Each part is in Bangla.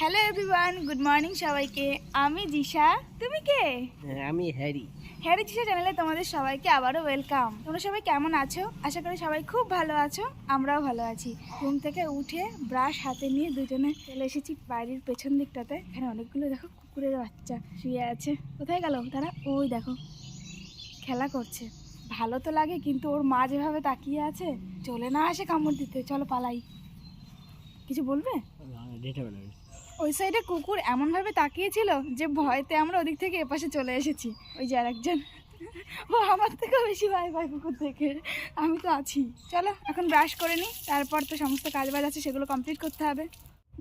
হ্যালো এভরিওয়ান, গুড মর্নিং সবাইকে। আমি জিশা, তুমি কে? আমি হ্যারি। হ্যারি জিশা চ্যানেলে তোমাদের সবাইকে আবারও ওয়েলকাম। তোমরা সবাই কেমন আছো? আশা করি সবাই খুব ভালো আছো, আমরাও ভালো আছি। ঘুম থেকে উঠে ব্রাশ হাতে নিয়ে দুজনে চলে এসেছি বাড়ির পেছন দিকটাতে। এখানে অনেকগুলো দেখো কুকুরের বাচ্চা শুয়ে আছে। কোথায় গেল তারা? ওই দেখো খেলা করছে। ভালো তো লাগে, কিন্তু ওর মা যেভাবে তাকিয়ে আছে, চলে না আসে কামড় দিতে। চলো পালাই। কিছু বলবে? ওই সাইডে কুকুর এমনভাবে তাকিয়েছিল যে ভয়তে আমরা ওদিক থেকে এপাশে চলে এসেছি। ওই যে আরেকজন, ও আমার থেকেও বেশি ভয় পায় কুকুর থেকে। আমি তো আছি। চলো এখন ব্রাশ করে নিই, তারপর তো সমস্ত কাজবাজ আছে সেগুলো কমপ্লিট করতে হবে।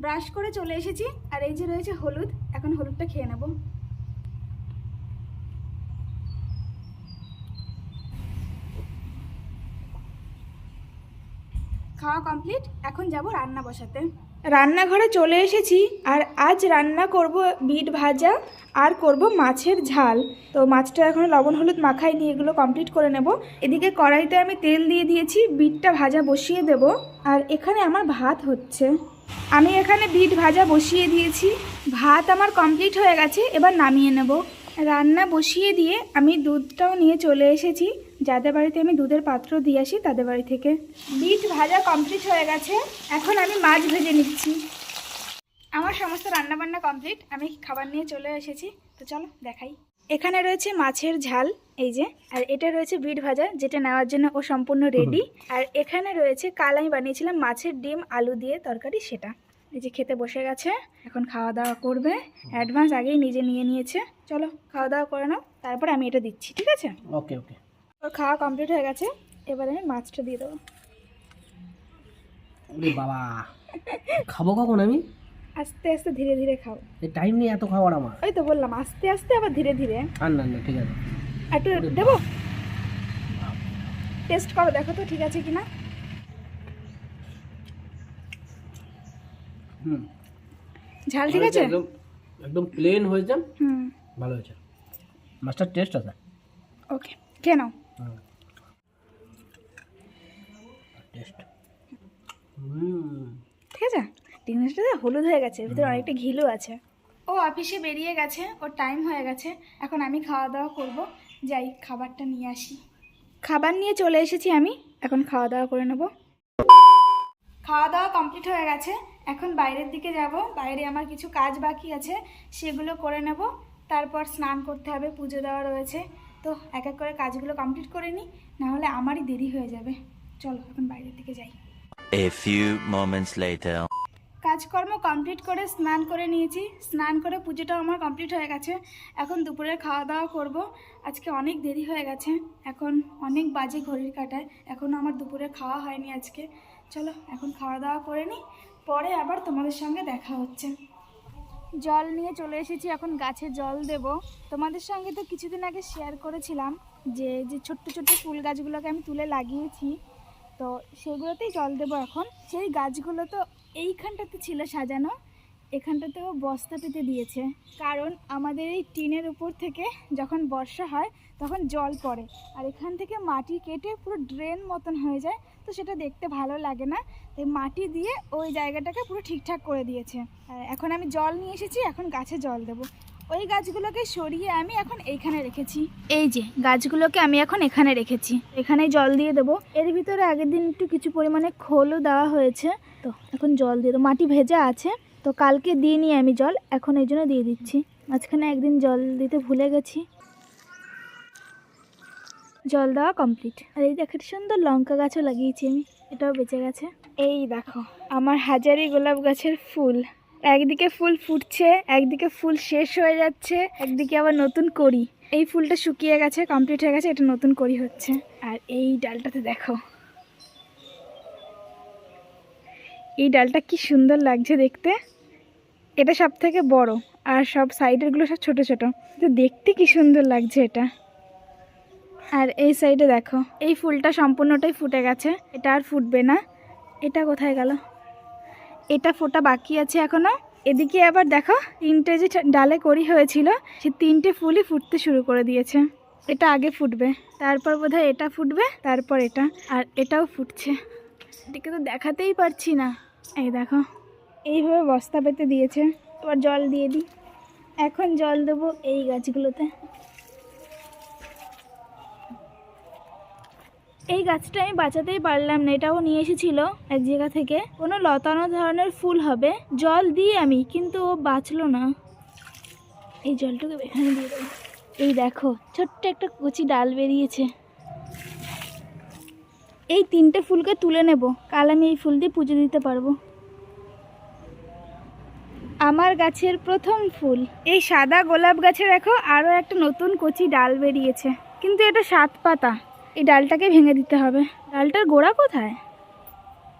ব্রাশ করে চলে এসেছি, আর এই যে রয়েছে হলুদ। এখন হলুদটা খেয়ে নেব। খাওয়া কমপ্লিট, এখন যাব রান্না বসাতে। রান্নাঘরে চলে এসেছি, আর আজ রান্না করব বিট ভাজা আর করব মাছের ঝাল। তো মাছটা এখন লবণ হলুদ মাখাইনি, এগুলো কমপ্লিট করে নেব। এদিকে কড়াইতে আমি তেল দিয়ে দিয়েছি, বিটটা ভাজা বসিয়ে দেব। আর এখানে আমার ভাত হচ্ছে। আমি এখানে বিট ভাজা বসিয়ে দিয়েছি, ভাত আমার কমপ্লিট হয়ে গেছে, এবার নামিয়ে নেব। রান্না বসিয়ে দিয়ে আমি দুধটাও নিয়ে চলে এসেছি। যাদের বাড়িতে আমি দুধের পাত্র দিয়ে আসি তাদের বাড়ি থেকে। বিট ভাজা কমপ্লিট হয়ে গেছে, এখন আমি মাছ ভেজে নিচ্ছি। আমার সমস্ত রান্নাবান্না কমপ্লিট, আমি খাবার নিয়ে চলে এসেছি। তো চলো দেখাই। এখানে রয়েছে মাছের ঝাল, এই যে। আর এটা রয়েছে বিট ভাজা, যেটা নেওয়ার জন্য ও সম্পূর্ণ রেডি। আর এখানে রয়েছে কাল আমি বানিয়েছিলাম মাছের ডিম আলু দিয়ে তরকারি, সেটা। এই যে খেতে বসে গেছে, এখন খাওয়া দাওয়া করবে। অ্যাডভান্স আগেই নিজে নিয়ে নিয়েছে। চলো খাওয়া দাওয়া করে নাও, তারপর আমি এটা দিচ্ছি, ঠিক আছে? ওকে ওকে। ওর খাওয়া কমপ্লিট হয়ে গেছে, এবারে আমি মাছটা দিয়ে দেবো। বাবা, খাবো কখন আমি? আস্তে আস্তে ধীরে ধীরে খাও। এই টাইম নেই এত খাবার আমার। ওই তো বললাম আস্তে আস্তে, আবার ধীরে ধীরে। আর না না, ঠিক আছে। একটু দেবো, টেস্ট করো, দেখো তো ঠিক আছে কিনা। ঝাল ঠিক আছে? একদম একদম প্লেন হয়েছে। হুম, ভালো হয়েছে, মাছটার টেস্ট আছে। ওকে, খেয়ে নাও। টেস্ট ঠিক আছে। ডিনারটা হলুদ হয়ে গেছে, এর ভিতরে অনেকটা ঘিলও আছে। ও অফিসে বেরিয়ে গেছে, ওর টাইম হয়ে গেছে। এখন আমি খাওয়া দাওয়া করব, যাই খাবারটা নিয়ে আসি। খাবার নিয়ে চলে এসেছি আমি, এখন খাওয়া দাওয়া করে নেব। খাওয়া দাওয়া কমপ্লিট হয়ে গেছে, এখন বাইরের দিকে যাব। বাইরে আমার কিছু কাজ বাকি আছে, সেগুলো করে নেব। তারপর স্নান করতে হবে, পুজো দেওয়া রয়েছে। তো এক এক করে কাজগুলো কমপ্লিট করে নিই, নাহলে আমারই দেরি হয়ে যাবে। চলো এখন বাইরের দিকে যাই। A few moments later. কাজকর্ম কমপ্লিট করে স্নান করে নিয়েছি। স্নান করে পুজোটাও আমার কমপ্লিট হয়ে গেছে। এখন দুপুরের খাওয়া দাওয়া করব। আজকে অনেক দেরি হয়ে গেছে, এখন অনেক বাজে ঘড়ির কাঁটায়, এখনও আমার দুপুরে খাওয়া হয়নি আজকে। চলো এখন খাওয়া দাওয়া করে নিই, পরে আবার তোমাদের সঙ্গে দেখা হচ্ছে। জল নিয়ে চলে এসেছি, এখন গাছে জল দেব। তোমাদের সঙ্গে তো কিছুদিন আগে শেয়ার করেছিলাম যে যে ছোট্ট ছোট্ট ফুল গাছগুলোকে আমি তুলে লাগিয়েছি, তো সেগুলোতেই জল দেবো এখন। সেই গাছগুলো তো এইখানটাতে ছিল সাজানো, এখানটাতেও বস্তা পেতে দিয়েছে। কারণ আমাদের এই টিনের উপর থেকে যখন বর্ষা হয় তখন জল পড়ে, আর এখান থেকে মাটি কেটে পুরো ড্রেন মতন হয়ে যায়, তো সেটা দেখতে ভালো লাগে না। তাই মাটি দিয়ে ওই জায়গাটাকে পুরো ঠিকঠাক করে দিয়েছে। এখন আমি জল নিয়ে এসেছি, এখন গাছে জল দেবো। ওই গাছগুলোকে সরিয়ে আমি এখন এইখানে রেখেছি। এই যে গাছগুলোকে আমি এখন এখানে রেখেছি, এখানেই জল দিয়ে দেবো। এর ভিতরে আগের দিন একটু কিছু পরিমাণে খোলও দেওয়া হয়েছে, তো এখন জল দিয়ে দেবো। মাটি ভেজা আছে, তো কালকে দিয়ে নিয়ে আমি জল, এখন এই জন্য দিয়ে দিচ্ছি। মাঝখানে একদিন জল দিতে ভুলে গেছি। জল দেওয়া কমপ্লিট। আর এই দেখো সুন্দর লঙ্কা গাছও লাগিয়েছি আমি, এটাও বেঁচে গেছে। এই দেখো আমার হাজারি গোলাপ গাছের ফুল, একদিকে ফুল ফুটছে, একদিকে ফুল শেষ হয়ে যাচ্ছে, একদিকে আবার নতুন কড়ি। এই ফুলটা শুকিয়ে গেছে, কমপ্লিট হয়ে গেছে, এটা নতুন কড়ি হচ্ছে। আর এই ডালটাতে দেখো, এই ডালটা কি সুন্দর লাগছে দেখতে। এটা সব থেকে বড়, আর সব সাইডেরগুলো সব ছোট ছোট, কিন্তু দেখতে কি সুন্দর লাগছে এটা। আর এই সাইডে দেখো, এই ফুলটা সম্পূর্ণটাই ফুটে গেছে, এটা আর ফুটবে না। এটা কোথায় গেল? এটা ফোটা বাকি আছে এখনো। এদিকে আবার দেখো তিনটে যে ডালে কড়ি হয়েছিল, সে তিনটে ফুলই ফুটতে শুরু করে দিয়েছে। এটা আগে ফুটবে, তারপর বোধহয় এটা ফুটবে, তারপর এটা, আর এটাও ফুটছে। এটাকে তো দেখাতেই পারছি না। এই দেখো এইভাবে বস্তা পেতে দিয়েছে, এবার জল দিয়ে দিই। এখন জল দেবো এই গাছগুলোতে। এই গাছটা আমি বাঁচাতেই পারলাম না, এটাও নিয়ে এসেছিল এক জায়গা থেকে। কোনো লতানো ধরনের ফুল হবে, জল দিই আমি, কিন্তু ও বাঁচলো না। এই জলটাকে এখানে দিয়ে দেবো। এই দেখো ছোট্ট একটা কচি ডাল বেরিয়েছে। এই 3টে ফুলকে তুলে নেব, কাল আমি এই ফুল দিয়ে পুজো দিতে পারবো। আমার গাছের প্রথম ফুল। এই সাদা গোলাপ গাছে দেখো আরও একটা নতুন কচি ডাল বেরিয়েছে, কিন্তু এটা 7 পাতা। এই ডালটাকে ভেঙে দিতে হবে। ডালটার গোড়া কোথায়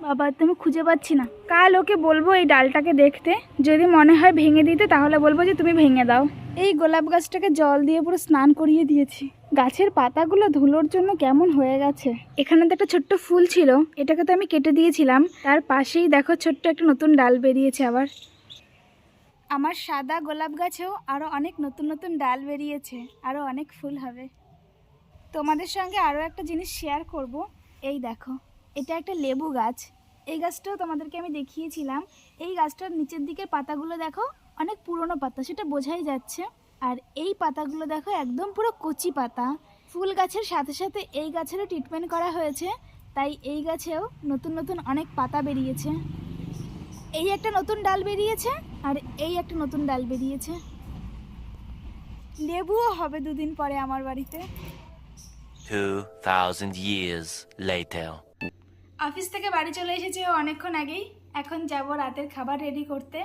বাবা, তো আমি খুঁজে পাচ্ছি না। কাল ওকে বলবো এই ডালটাকে দেখতে, যদি মনে হয় ভেঙে দিতে তাহলে বলবো যে তুমি ভেঙে দাও। এই গোলাপ গাছটাকে জল দিয়ে পুরো স্নান করিয়ে দিয়েছি। গাছের পাতাগুলো ধুলোর জন্য কেমন হয়ে গেছে। এখানে তো একটা ছোট্ট ফুল ছিল, এটাকে তো আমি কেটে দিয়েছিলাম। তার পাশেই দেখো ছোট্ট একটা নতুন ডাল বেরিয়েছে আবার। আমার সাদা গোলাপ গাছেও আরও অনেক নতুন নতুন ডাল বেরিয়েছে, আরও অনেক ফুল হবে। তোমাদের সঙ্গে আরও একটা জিনিস শেয়ার করব। এই দেখো, এটা একটা লেবু গাছ। এই গাছটাও তোমাদেরকে আমি দেখিয়েছিলাম। এই গাছটার নিচের দিকের পাতাগুলো দেখো অনেক পুরনো পাতা, সেটা বোঝাই যাচ্ছে। আর এই পাতাগুলো দেখো একদম পুরো কচি পাতা। ফুল গাছের সাথে সাথে এই গাছেরও ট্রিটমেন্ট করা হয়েছে, তাই এই গাছেও নতুন নতুন অনেক পাতা বেরিয়েছে। এই একটা নতুন ডাল বেরিয়েছে, আর এই একটা নতুন ডাল বেরিয়েছে। লেবুও হবে 2 দিন পরে আমার বাড়িতে। 2,000 years later. অফিস থেকে বাড়ি চলে এসেছে অনেকক্ষণ আগেই। এখন যাব রাতের খাবার রেডি করতে।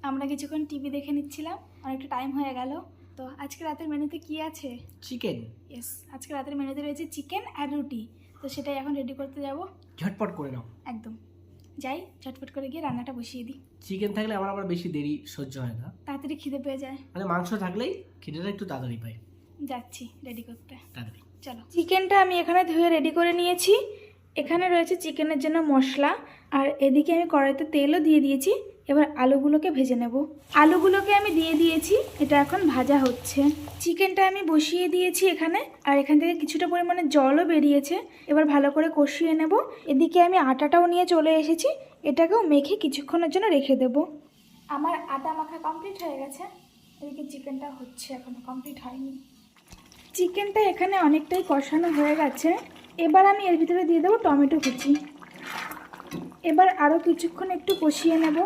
আমরা কিছুক্ষণ টিভি দেখে নিচ্ছিলাম, অনেকটা টাইম হয়ে গেল। তো আজকে রাতের মেনুতে কি আছে? চিকেন। ইয়েস, আজকে রাতের মেনুতে রয়েছে চিকেন আর রুটি। তো সেটাই এখন রেডি করতে যাব। ঝটপট করে নাও। একদম, যাই ঝটপট করে গিয়ে রান্নাটা বসিয়ে দিই। চিকেন থাকলে আমার আবার বেশি দেরি সহ্য হয় না, তাড়াতাড়ি খিদে পেয়ে যায়। মানে মাংস থাকলেই খিদেটা একটু তাড়াতাড়ি পাই। যাচ্ছি রেডি করতে, তাড়াতাড়ি চলো। চিকেনটা আমি এখানে ধুয়ে রেডি করে নিয়েছি। এখানে রয়েছে চিকেনের জন্য মশলা, আর এদিকে আমি কড়াইতে তেলও দিয়ে দিয়েছি। এবার আলুগুলোকে ভেজে নেব। আলুগুলোকে আমি দিয়ে দিয়েছি, এটা এখন ভাজা হচ্ছে। চিকেনটা আমি বসিয়ে দিয়েছি এখানে, আর এখান থেকে কিছুটা পরিমাণে জলও বেরিয়েছে। এবার ভালো করে কষিয়ে নেব। এদিকে আমি আটাটাও নিয়ে চলে এসেছি, এটাকেও মেখে কিছুক্ষণের জন্য রেখে দেব। আমার আটা মাখা কমপ্লিট হয়ে গেছে। এদিকে চিকেনটা হচ্ছে, এখনো কমপ্লিট হয়নি। চিকেনটা এখানে অনেকটাই কষানো হয়ে গেছে। এবার আমি এর ভিতরে দিয়ে দেবো টমেটো কুচি। এবার আরও কিছুক্ষণ একটু কষিয়ে নেব।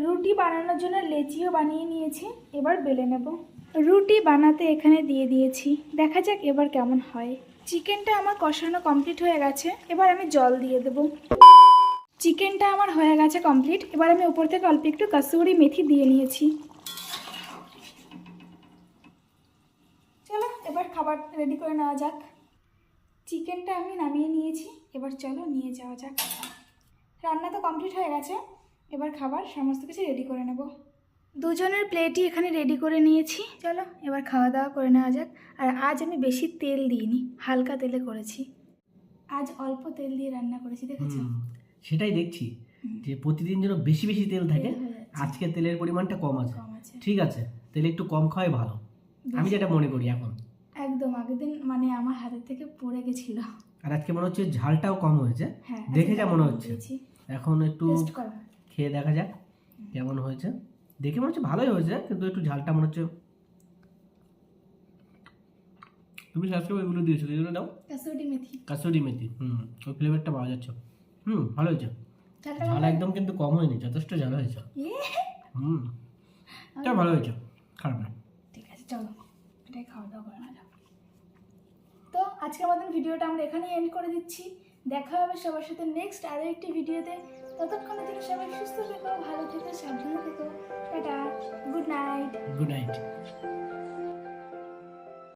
রুটি বানানোর জন্য লেচিও বানিয়ে নিয়েছি, এবার বেলে নেব। রুটি বানাতে এখানে দিয়ে দিয়েছি, দেখা যাক এবার কেমন হয়। চিকেনটা আমার কষানো কমপ্লিট হয়ে গেছে, এবার আমি জল দিয়ে দেব। চিকেনটা আমার হয়ে গেছে কমপ্লিট। এবার আমি উপর থেকে অল্প একটু কাসুরি মেথি দিয়ে নিয়েছি। চলো এবার খাবার রেডি করে নেওয়া যাক। চিকেনটা আমি নামিয়ে নিয়েছি, এবার চলো নিয়ে যাওয়া যাক। রান্না তো কমপ্লিট হয়ে গেছে, এবার খাবার সমস্ত কিছু রেডি করে নেব। দুজনের প্লেটই এখানে রেডি করে নিয়েছি, চলো এবার খাওয়া দাওয়া করে নেওয়া যাক। আর আজ আমি বেশি তেল দিইনি, হালকা তেলে করেছি। আজ অল্প তেল দিয়ে রান্না করেছি, দেখেছো? সেটাই দেখছি যে প্রতিদিন যেন বেশি বেশি তেল থাকে, তেল হয়ে যাচ্ছে। আজকে তেলের পরিমাণটা কম আছে। কম আছে। ঠিক আছে, তেল একটু কম খাওয়াই ভালো, আমি যেটা মনে করি এখন। একদম, আগের দিন মানে আমার হাতের থেকে পড়ে গেছিল। আর আজকে মনে হচ্ছে ঝালটাও কম হয়েছে, হ্যাঁ, দেখে আজকে যা মনে কম হচ্ছে। দিয়েছি। এখন একটু টেস্ট করো। খেয়ে দেখা যাক কেমন হয়েছে। দেখে মনে হচ্ছে ভালোই হয়েছে, কিন্তু একটু ঝালটা মনে হচ্ছে। তুমি আজকে ওইগুলো দিয়েছো, এগুলো দাও। কাসুরি মেথি। কাসুরি মেথি, ওই ফ্লেভারটা পাওয়া যাচ্ছে। ভালো হয়েছে। ঝাল একদম কিন্তু কম হয়নি, যথেষ্ট ঝাল হয়েছে। এটা ভালো হয়েছে, খারাপ না। ঠিক আছে, চলো এটাই খাওয়া দাওয়া করে না যাও। তো আজকের মতন ভিডিওটা আমরা এখানেই এন্ড করে দিচ্ছি। দেখা হবে সবার সাথে নেক্সট আরও একটি ভিডিওতে। ততক্ষণের জন্য সবাই সুস্থ থেকো, ভালো থেকো, সাবধানে থেকো। Tata, good night. Good night.